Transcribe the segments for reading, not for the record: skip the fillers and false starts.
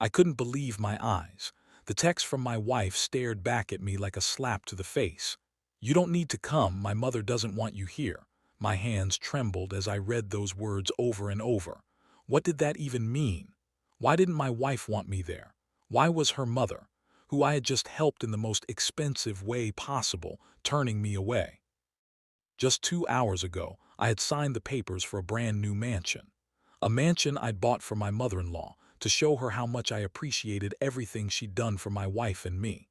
I couldn't believe my eyes. The text from my wife stared back at me like a slap to the face. "You don't need to come, my mother doesn't want you here." My hands trembled as I read those words over and over. What did that even mean? Why didn't my wife want me there? Why was her mother, who I had just helped in the most expensive way possible, turning me away? Just 2 hours ago, I had signed the papers for a brand new mansion. A mansion I'd bought for my mother-in-law to show her how much I appreciated everything she'd done for my wife and me.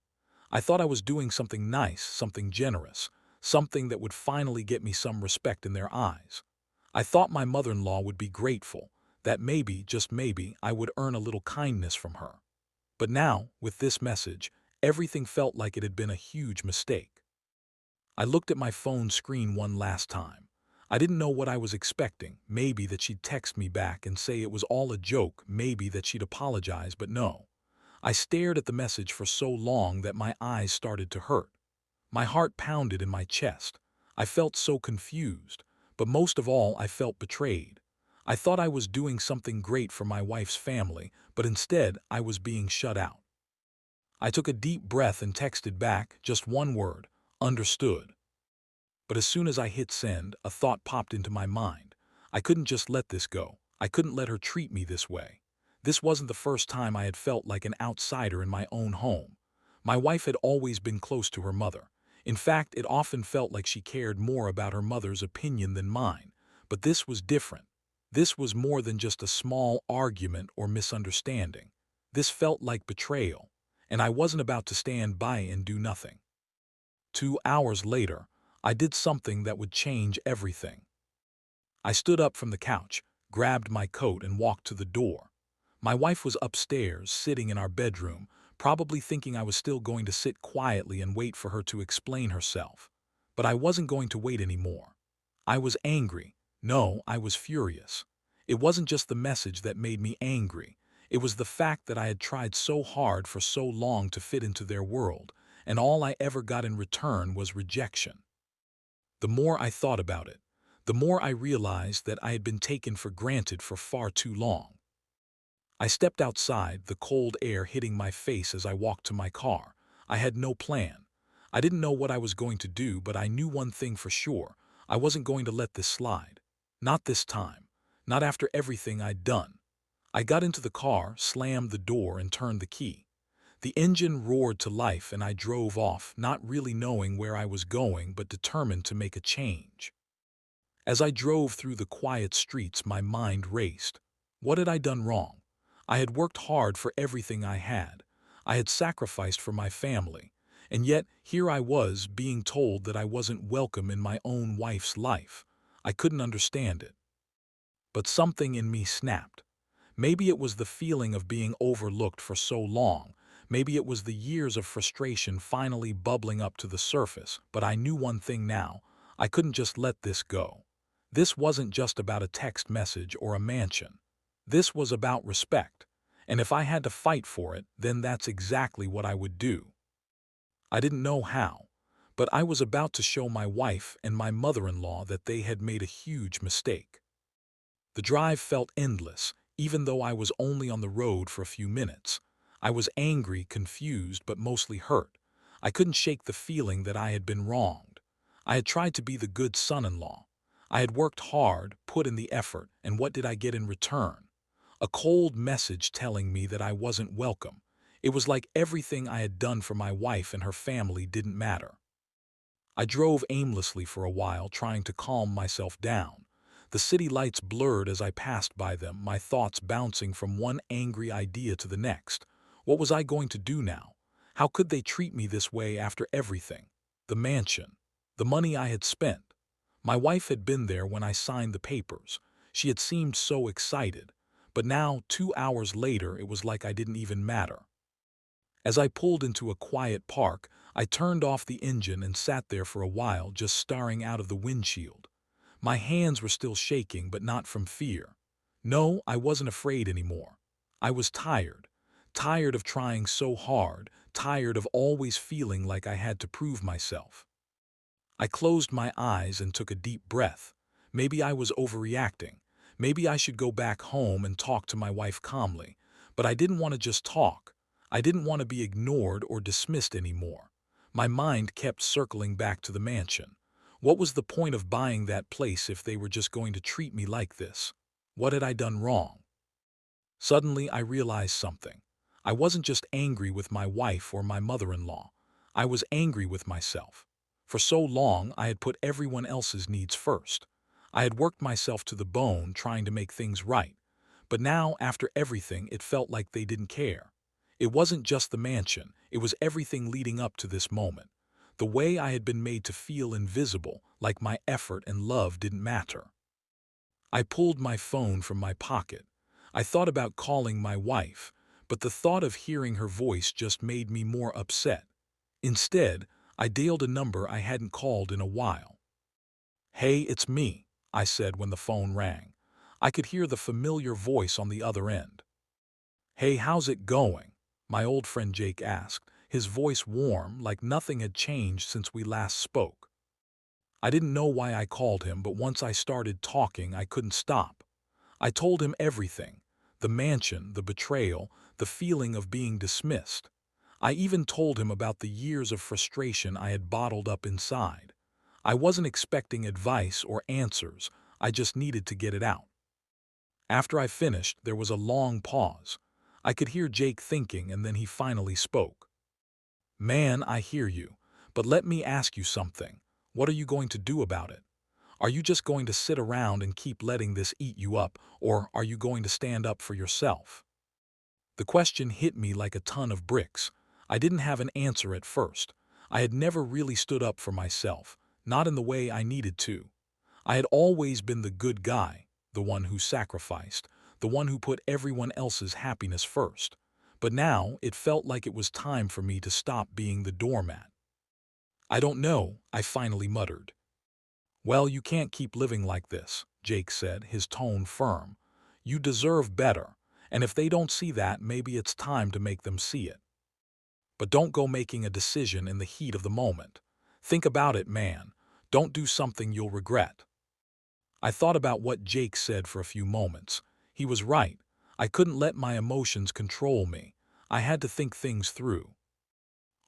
I thought I was doing something nice, something generous, something that would finally get me some respect in their eyes. I thought my mother-in-law would be grateful, that maybe, just maybe, I would earn a little kindness from her. But now, with this message, everything felt like it had been a huge mistake. I looked at my phone screen one last time. I didn't know what I was expecting. Maybe that she'd text me back and say it was all a joke, maybe that she'd apologize, but no. I stared at the message for so long that my eyes started to hurt. My heart pounded in my chest. I felt so confused, but most of all I felt betrayed. I thought I was doing something great for my wife's family, but instead I was being shut out. I took a deep breath and texted back, just one word: understood. But as soon as I hit send, a thought popped into my mind. I couldn't just let this go. I couldn't let her treat me this way. This wasn't the first time I had felt like an outsider in my own home. My wife had always been close to her mother. In fact, it often felt like she cared more about her mother's opinion than mine. But this was different. This was more than just a small argument or misunderstanding. This felt like betrayal, and I wasn't about to stand by and do nothing. 2 hours later, I did something that would change everything. I stood up from the couch, grabbed my coat, and walked to the door. My wife was upstairs, sitting in our bedroom, probably thinking I was still going to sit quietly and wait for her to explain herself. But I wasn't going to wait anymore. I was angry. No, I was furious. It wasn't just the message that made me angry. It was the fact that I had tried so hard for so long to fit into their world, and all I ever got in return was rejection. The more I thought about it, the more I realized that I had been taken for granted for far too long. I stepped outside, the cold air hitting my face as I walked to my car. I had no plan. I didn't know what I was going to do, but I knew one thing for sure: I wasn't going to let this slide. Not this time. Not after everything I'd done. I got into the car, slammed the door, and turned the key. The engine roared to life and I drove off, not really knowing where I was going but determined to make a change. As I drove through the quiet streets, my mind raced. What had I done wrong? I had worked hard for everything I had. I had sacrificed for my family. And yet, here I was, being told that I wasn't welcome in my own wife's life. I couldn't understand it. But something in me snapped. Maybe it was the feeling of being overlooked for so long. Maybe it was the years of frustration finally bubbling up to the surface. But I knew one thing now: I couldn't just let this go. This wasn't just about a text message or a mansion. This was about respect. And if I had to fight for it, then that's exactly what I would do. I didn't know how, but I was about to show my wife and my mother-in-law that they had made a huge mistake. The drive felt endless, even though I was only on the road for a few minutes. I was angry, confused, but mostly hurt. I couldn't shake the feeling that I had been wronged. I had tried to be the good son-in-law. I had worked hard, put in the effort, and what did I get in return? A cold message telling me that I wasn't welcome. It was like everything I had done for my wife and her family didn't matter. I drove aimlessly for a while, trying to calm myself down. The city lights blurred as I passed by them, my thoughts bouncing from one angry idea to the next. What was I going to do now? How could they treat me this way after everything? The mansion. The money I had spent. My wife had been there when I signed the papers. She had seemed so excited. But now, 2 hours later, it was like I didn't even matter. As I pulled into a quiet park, I turned off the engine and sat there for a while, just staring out of the windshield. My hands were still shaking, but not from fear. No, I wasn't afraid anymore. I was tired. Tired of trying so hard, tired of always feeling like I had to prove myself. I closed my eyes and took a deep breath. Maybe I was overreacting. Maybe I should go back home and talk to my wife calmly. But I didn't want to just talk. I didn't want to be ignored or dismissed anymore. My mind kept circling back to the mansion. What was the point of buying that place if they were just going to treat me like this? What had I done wrong? Suddenly, I realized something. I wasn't just angry with my wife or my mother-in-law. I was angry with myself. For so long, I had put everyone else's needs first. I had worked myself to the bone trying to make things right. But now, after everything, it felt like they didn't care. It wasn't just the mansion, it was everything leading up to this moment. The way I had been made to feel invisible, like my effort and love didn't matter. I pulled my phone from my pocket. I thought about calling my wife, but the thought of hearing her voice just made me more upset. Instead, I dialed a number I hadn't called in a while. "Hey, it's me," I said when the phone rang. I could hear the familiar voice on the other end. "Hey, how's it going?" my old friend Jake asked, his voice warm, like nothing had changed since we last spoke. I didn't know why I called him, but once I started talking, I couldn't stop. I told him everything: the mansion, the betrayal, the feeling of being dismissed. I even told him about the years of frustration I had bottled up inside. I wasn't expecting advice or answers, I just needed to get it out. After I finished, there was a long pause. I could hear Jake thinking, and then he finally spoke. "Man, I hear you, but let me ask you something. What are you going to do about it? Are you just going to sit around and keep letting this eat you up, or are you going to stand up for yourself?" The question hit me like a ton of bricks. I didn't have an answer at first. I had never really stood up for myself, not in the way I needed to. I had always been the good guy, the one who sacrificed, the one who put everyone else's happiness first. But now it felt like it was time for me to stop being the doormat. "I don't know," I finally muttered. "Well, you can't keep living like this," Jake said, his tone firm. "You deserve better, and if they don't see that, maybe it's time to make them see it. But don't go making a decision in the heat of the moment. Think about it, man. Don't do something you'll regret." I thought about what Jake said for a few moments. He was right. I couldn't let my emotions control me. I had to think things through.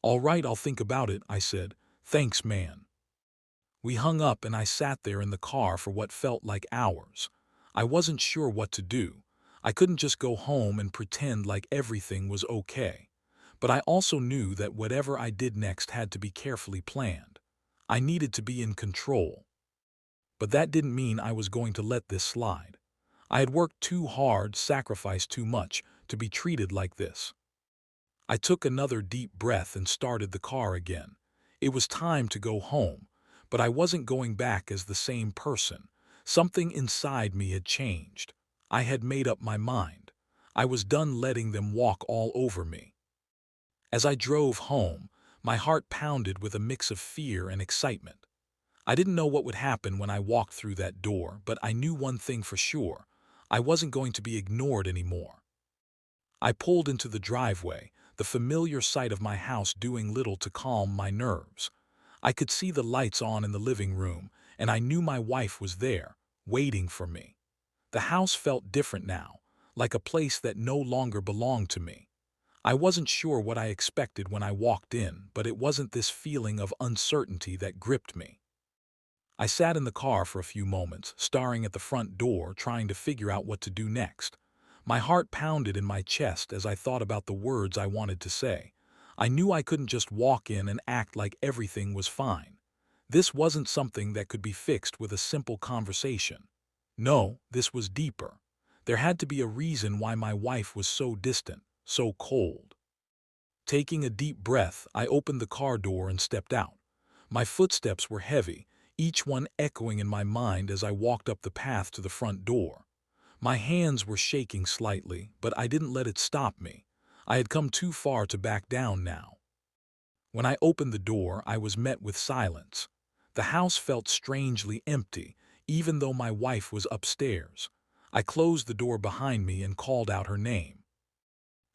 "All right, I'll think about it," I said. "Thanks, man." We hung up and I sat there in the car for what felt like hours. I wasn't sure what to do. I couldn't just go home and pretend like everything was okay. But I also knew that whatever I did next had to be carefully planned. I needed to be in control. But that didn't mean I was going to let this slide. I had worked too hard, sacrificed too much, to be treated like this. I took another deep breath and started the car again. It was time to go home, but I wasn't going back as the same person. Something inside me had changed. I had made up my mind. I was done letting them walk all over me. As I drove home, my heart pounded with a mix of fear and excitement. I didn't know what would happen when I walked through that door, but I knew one thing for sure: I wasn't going to be ignored anymore. I pulled into the driveway, the familiar sight of my house doing little to calm my nerves. I could see the lights on in the living room, and I knew my wife was there, waiting for me. The house felt different now, like a place that no longer belonged to me. I wasn't sure what I expected when I walked in, but it wasn't this feeling of uncertainty that gripped me. I sat in the car for a few moments, staring at the front door, trying to figure out what to do next. My heart pounded in my chest as I thought about the words I wanted to say. I knew I couldn't just walk in and act like everything was fine. This wasn't something that could be fixed with a simple conversation. No, this was deeper. There had to be a reason why my wife was so distant, so cold. Taking a deep breath, I opened the car door and stepped out. My footsteps were heavy, each one echoing in my mind as I walked up the path to the front door. My hands were shaking slightly, but I didn't let it stop me. I had come too far to back down now. When I opened the door, I was met with silence. The house felt strangely empty, even though my wife was upstairs. I closed the door behind me and called out her name.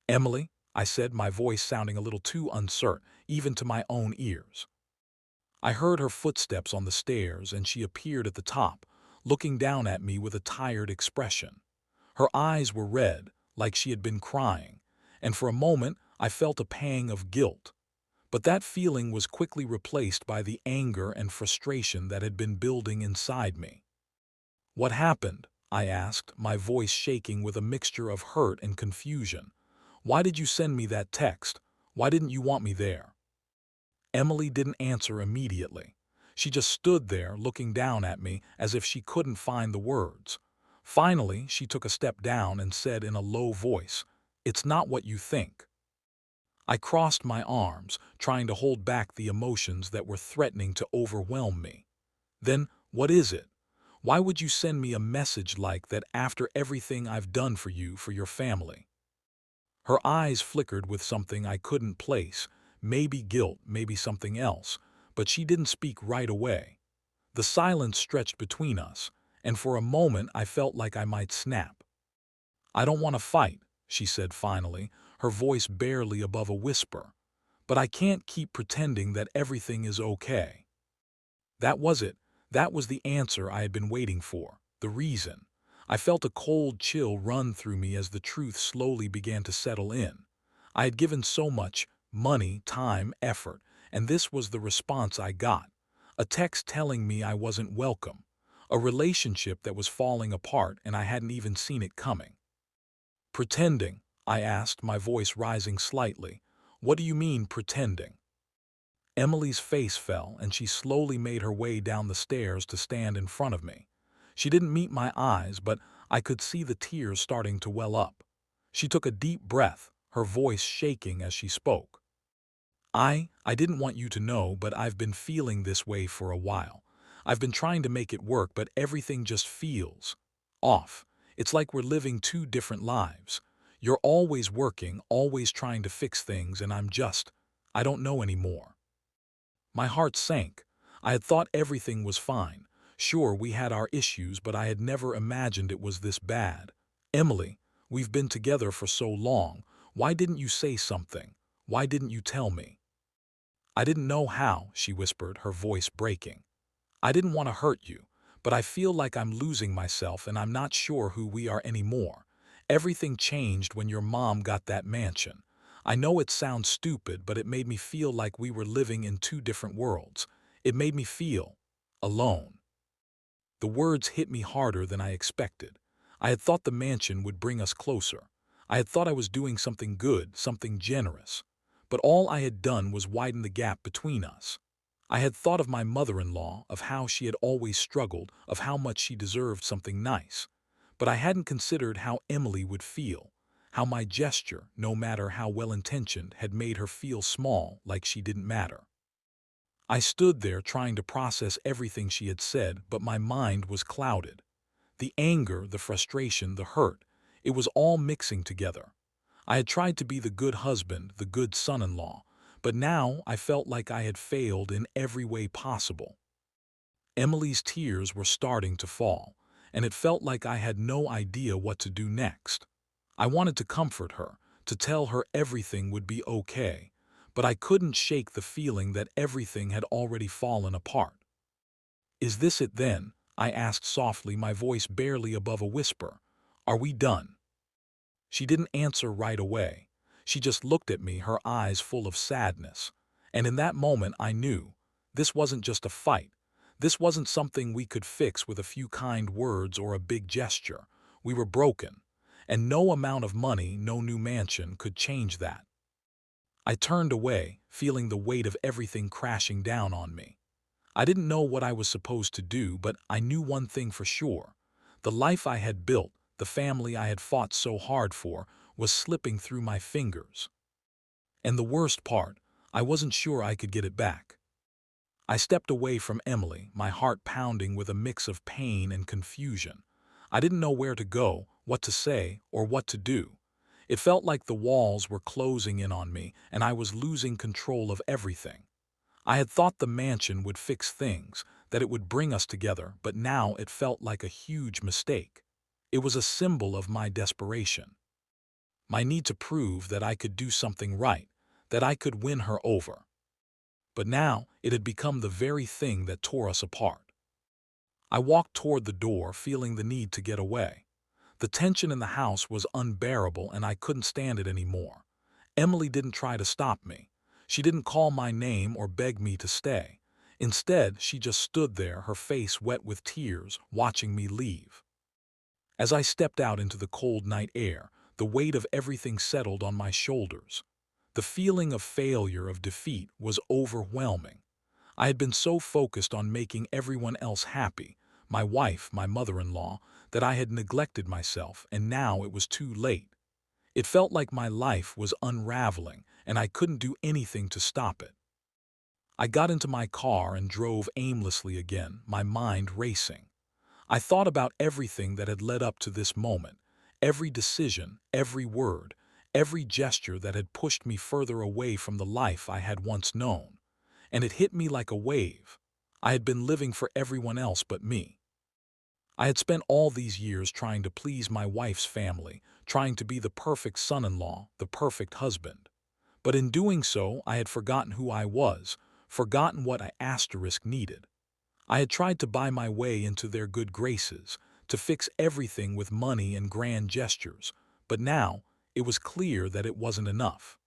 "Emily," I said, my voice sounding a little too uncertain, even to my own ears. I heard her footsteps on the stairs, and she appeared at the top, looking down at me with a tired expression. Her eyes were red, like she had been crying, and for a moment I felt a pang of guilt. But that feeling was quickly replaced by the anger and frustration that had been building inside me. "What happened?" I asked, my voice shaking with a mixture of hurt and confusion. "Why did you send me that text? Why didn't you want me there?" Emily didn't answer immediately. She just stood there looking down at me as if she couldn't find the words. Finally, she took a step down and said in a low voice, "It's not what you think." I crossed my arms, trying to hold back the emotions that were threatening to overwhelm me. "Then, what is it? Why would you send me a message like that after everything I've done for you, for your family?" Her eyes flickered with something I couldn't place, maybe guilt, maybe something else, but she didn't speak right away. The silence stretched between us, and for a moment I felt like I might snap. "I don't want to fight," she said finally, her voice barely above a whisper. "But I can't keep pretending that everything is okay." That was it. That was the answer I had been waiting for, the reason. I felt a cold chill run through me as the truth slowly began to settle in. I had given so much money, time, effort, and this was the response I got. A text telling me I wasn't welcome. A relationship that was falling apart and I hadn't even seen it coming. "Pretending?" I asked, my voice rising slightly. "What do you mean, pretending?" Emily's face fell, and she slowly made her way down the stairs to stand in front of me. She didn't meet my eyes, but I could see the tears starting to well up. She took a deep breath, her voice shaking as she spoke. I didn't want you to know, but I've been feeling this way for a while. I've been trying to make it work, but everything just feels off. It's like we're living two different lives. You're always working, always trying to fix things, and I don't know anymore." My heart sank. I had thought everything was fine. Sure, we had our issues, but I had never imagined it was this bad. "Emily, we've been together for so long. Why didn't you say something? Why didn't you tell me?" "I didn't know how," she whispered, her voice breaking. "I didn't want to hurt you, but I feel like I'm losing myself and I'm not sure who we are anymore. Everything changed when your mom got that mansion. I know it sounds stupid, but it made me feel like we were living in two different worlds. It made me feel alone." The words hit me harder than I expected. I had thought the mansion would bring us closer. I had thought I was doing something good, something generous. But all I had done was widen the gap between us. I had thought of my mother-in-law, of how she had always struggled, of how much she deserved something nice. But I hadn't considered how Emily would feel, how my gesture, no matter how well-intentioned, had made her feel small, like she didn't matter. I stood there trying to process everything she had said, but my mind was clouded. The anger, the frustration, the hurt, it was all mixing together. I had tried to be the good husband, the good son-in-law, but now I felt like I had failed in every way possible. Emily's tears were starting to fall, and it felt like I had no idea what to do next. I wanted to comfort her, to tell her everything would be okay, but I couldn't shake the feeling that everything had already fallen apart. "Is this it then?" I asked softly, my voice barely above a whisper. "Are we done?" She didn't answer right away. She just looked at me, her eyes full of sadness. And in that moment I knew this wasn't just a fight. This wasn't something we could fix with a few kind words or a big gesture. We were broken. And no amount of money, no new mansion could change that. I turned away, feeling the weight of everything crashing down on me. I didn't know what I was supposed to do, but I knew one thing for sure. The life I had built, the family I had fought so hard for, was slipping through my fingers. And the worst part, I wasn't sure I could get it back. I stepped away from Emily, my heart pounding with a mix of pain and confusion. I didn't know where to go, what to say, or what to do. It felt like the walls were closing in on me, and I was losing control of everything. I had thought the mansion would fix things, that it would bring us together, but now it felt like a huge mistake. It was a symbol of my desperation, my need to prove that I could do something right, that I could win her over. But now it had become the very thing that tore us apart. I walked toward the door, feeling the need to get away. The tension in the house was unbearable and I couldn't stand it anymore. Emily didn't try to stop me. She didn't call my name or beg me to stay. Instead, she just stood there, her face wet with tears, watching me leave. As I stepped out into the cold night air, the weight of everything settled on my shoulders. The feeling of failure, of defeat, was overwhelming. I had been so focused on making everyone else happy, my wife, my mother-in-law, that I had neglected myself, and now it was too late. It felt like my life was unraveling, and I couldn't do anything to stop it. I got into my car and drove aimlessly again, my mind racing. I thought about everything that had led up to this moment, every decision, every word, every gesture that had pushed me further away from the life I had once known. And it hit me like a wave. I had been living for everyone else but me. I had spent all these years trying to please my wife's family, trying to be the perfect son-in-law, the perfect husband. But in doing so, I had forgotten who I was, forgotten what I needed. I had tried to buy my way into their good graces, to fix everything with money and grand gestures, but now it was clear that it wasn't enough.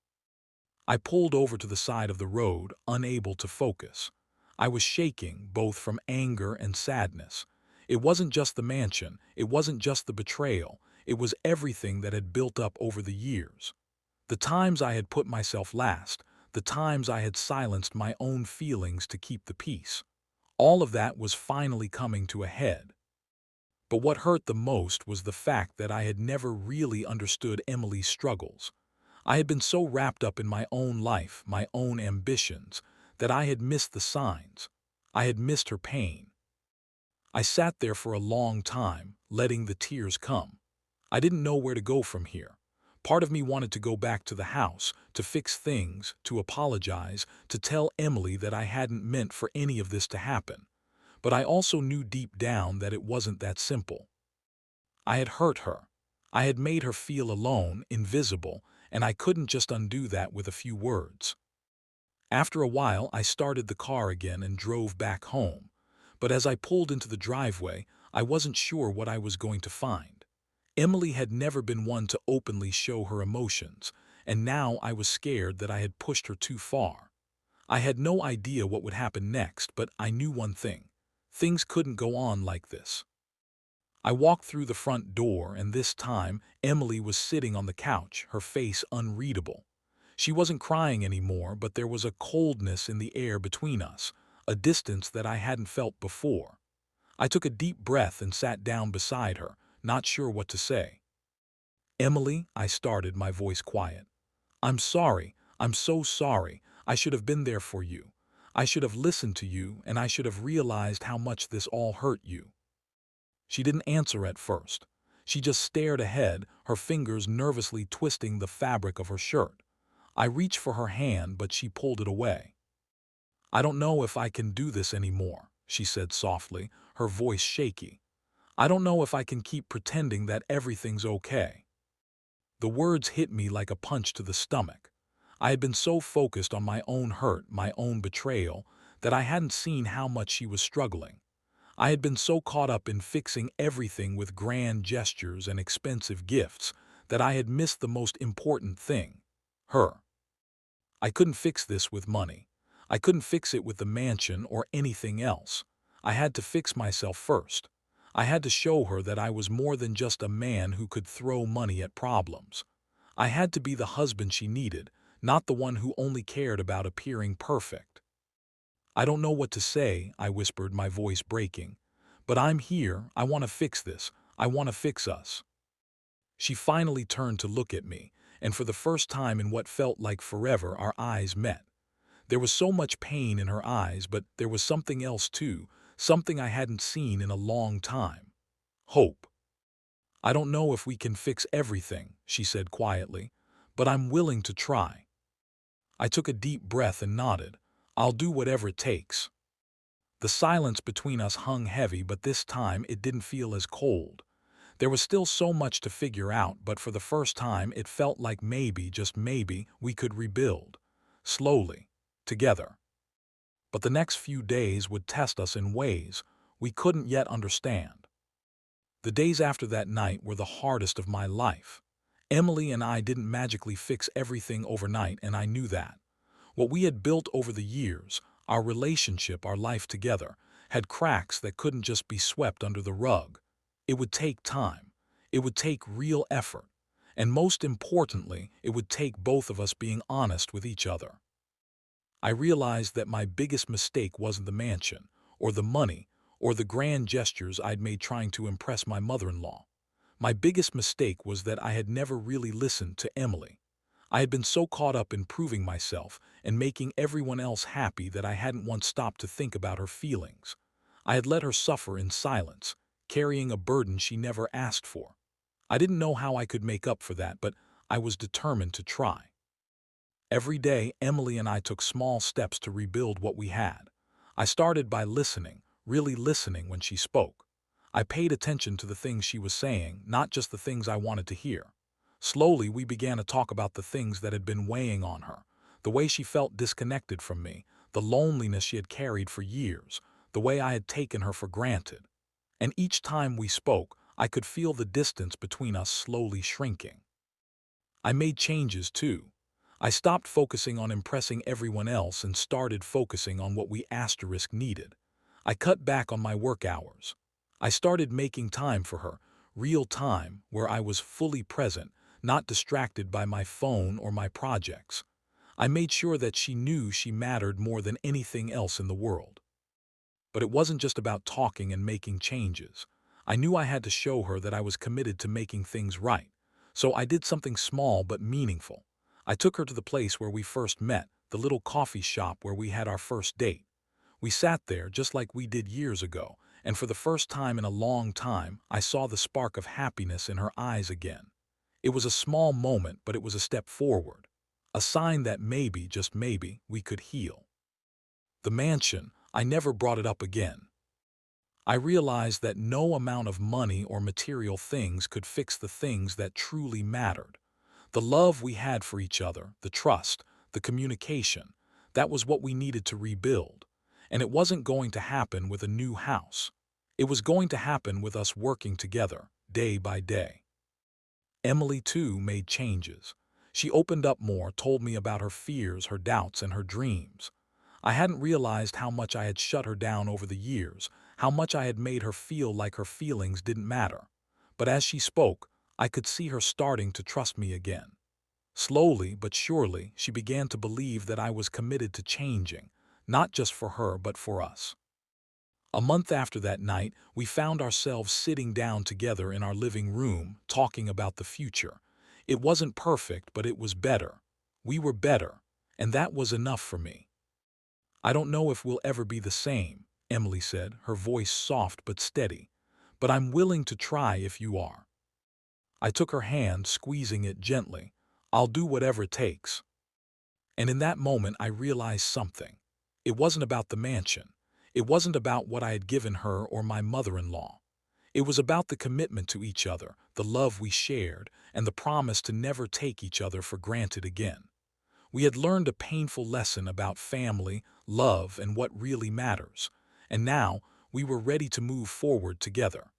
I pulled over to the side of the road, unable to focus. I was shaking, both from anger and sadness. It wasn't just the mansion, it wasn't just the betrayal, it was everything that had built up over the years. The times I had put myself last, the times I had silenced my own feelings to keep the peace. All of that was finally coming to a head. But what hurt the most was the fact that I had never really understood Emily's struggles. I had been so wrapped up in my own life, my own ambitions, that I had missed the signs. I had missed her pain. I sat there for a long time, letting the tears come. I didn't know where to go from here. Part of me wanted to go back to the house, to fix things, to apologize, to tell Emily that I hadn't meant for any of this to happen. But I also knew deep down that it wasn't that simple. I had hurt her. I had made her feel alone, invisible, and I couldn't just undo that with a few words. After a while, I started the car again and drove back home. But as I pulled into the driveway, I wasn't sure what I was going to find. Emily had never been one to openly show her emotions, and now I was scared that I had pushed her too far. I had no idea what would happen next, but I knew one thing. Things couldn't go on like this. I walked through the front door, and this time, Emily was sitting on the couch, her face unreadable. She wasn't crying anymore, but there was a coldness in the air between us, a distance that I hadn't felt before. I took a deep breath and sat down beside her, not sure what to say. "Emily," I started, my voice quiet. "I'm sorry. I'm so sorry. I should have been there for you. I should have listened to you, and I should have realized how much this all hurt you." She didn't answer at first. She just stared ahead, her fingers nervously twisting the fabric of her shirt. I reached for her hand, but she pulled it away. "I don't know if I can do this anymore," she said softly, her voice shaky. "I don't know if I can keep pretending that everything's okay." The words hit me like a punch to the stomach. I had been so focused on my own hurt, my own betrayal, that I hadn't seen how much she was struggling. I had been so caught up in fixing everything with grand gestures and expensive gifts that I had missed the most important thing, her. I couldn't fix this with money. I couldn't fix it with the mansion or anything else. I had to fix myself first. I had to show her that I was more than just a man who could throw money at problems. I had to be the husband she needed, not the one who only cared about appearing perfect. "I don't know what to say," I whispered, my voice breaking. "But I'm here. I want to fix this. I want to fix us." She finally turned to look at me, and for the first time in what felt like forever, our eyes met. There was so much pain in her eyes, but there was something else too, something I hadn't seen in a long time. Hope. "I don't know if we can fix everything," she said quietly, "but I'm willing to try." I took a deep breath and nodded. "I'll do whatever it takes." The silence between us hung heavy, but this time it didn't feel as cold. There was still so much to figure out, but for the first time it felt like maybe, just maybe, we could rebuild. Slowly. Together. But the next few days would test us in ways we couldn't yet understand. The days after that night were the hardest of my life. Emily and I didn't magically fix everything overnight, and I knew that. What we had built over the years, our relationship, our life together, had cracks that couldn't just be swept under the rug. It would take time. It would take real effort. And most importantly, it would take both of us being honest with each other. I realized that my biggest mistake wasn't the mansion, or the money, or the grand gestures I'd made trying to impress my mother-in-law. My biggest mistake was that I had never really listened to Emily. I had been so caught up in proving myself and making everyone else happy that I hadn't once stopped to think about her feelings. I had let her suffer in silence, carrying a burden she never asked for. I didn't know how I could make up for that, but I was determined to try. Every day, Emily and I took small steps to rebuild what we had. I started by listening, really listening when she spoke. I paid attention to the things she was saying, not just the things I wanted to hear. Slowly, we began to talk about the things that had been weighing on her, the way she felt disconnected from me, the loneliness she had carried for years, the way I had taken her for granted. And each time we spoke, I could feel the distance between us slowly shrinking. I made changes too. I stopped focusing on impressing everyone else and started focusing on what we needed. I cut back on my work hours. I started making time for her, real time, where I was fully present, not distracted by my phone or my projects. I made sure that she knew she mattered more than anything else in the world. But it wasn't just about talking and making changes. I knew I had to show her that I was committed to making things right. So I did something small but meaningful. I took her to the place where we first met, the little coffee shop where we had our first date. We sat there just like we did years ago, and for the first time in a long time, I saw the spark of happiness in her eyes again. It was a small moment, but it was a step forward. A sign that maybe, just maybe, we could heal. The mansion, I never brought it up again. I realized that no amount of money or material things could fix the things that truly mattered. The love we had for each other, the trust, the communication, that was what we needed to rebuild. And it wasn't going to happen with a new house. It was going to happen with us working together, day by day. Emily, too, made changes. She opened up more, told me about her fears, her doubts, and her dreams. I hadn't realized how much I had shut her down over the years, how much I had made her feel like her feelings didn't matter. But as she spoke, I could see her starting to trust me again. Slowly but surely, she began to believe that I was committed to changing, not just for her but for us. A month after that night, we found ourselves sitting down together in our living room, talking about the future. It wasn't perfect, but it was better. We were better, and that was enough for me. "I don't know if we'll ever be the same," Emily said, her voice soft but steady. "But I'm willing to try if you are." I took her hand, squeezing it gently. "I'll do whatever it takes." And in that moment, I realized something. It wasn't about the mansion. It wasn't about what I had given her or my mother-in-law. It was about the commitment to each other, the love we shared, and the promise to never take each other for granted again. We had learned a painful lesson about family, love, and what really matters. And now, we were ready to move forward together.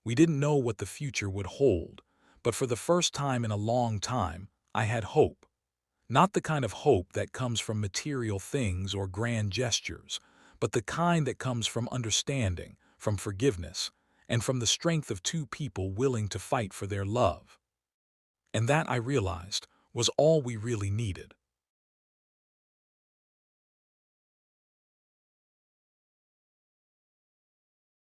We didn't know what the future would hold, but for the first time in a long time, I had hope. Not the kind of hope that comes from material things or grand gestures, but the kind that comes from understanding, from forgiveness, and from the strength of two people willing to fight for their love. And that, I realized, was all we really needed.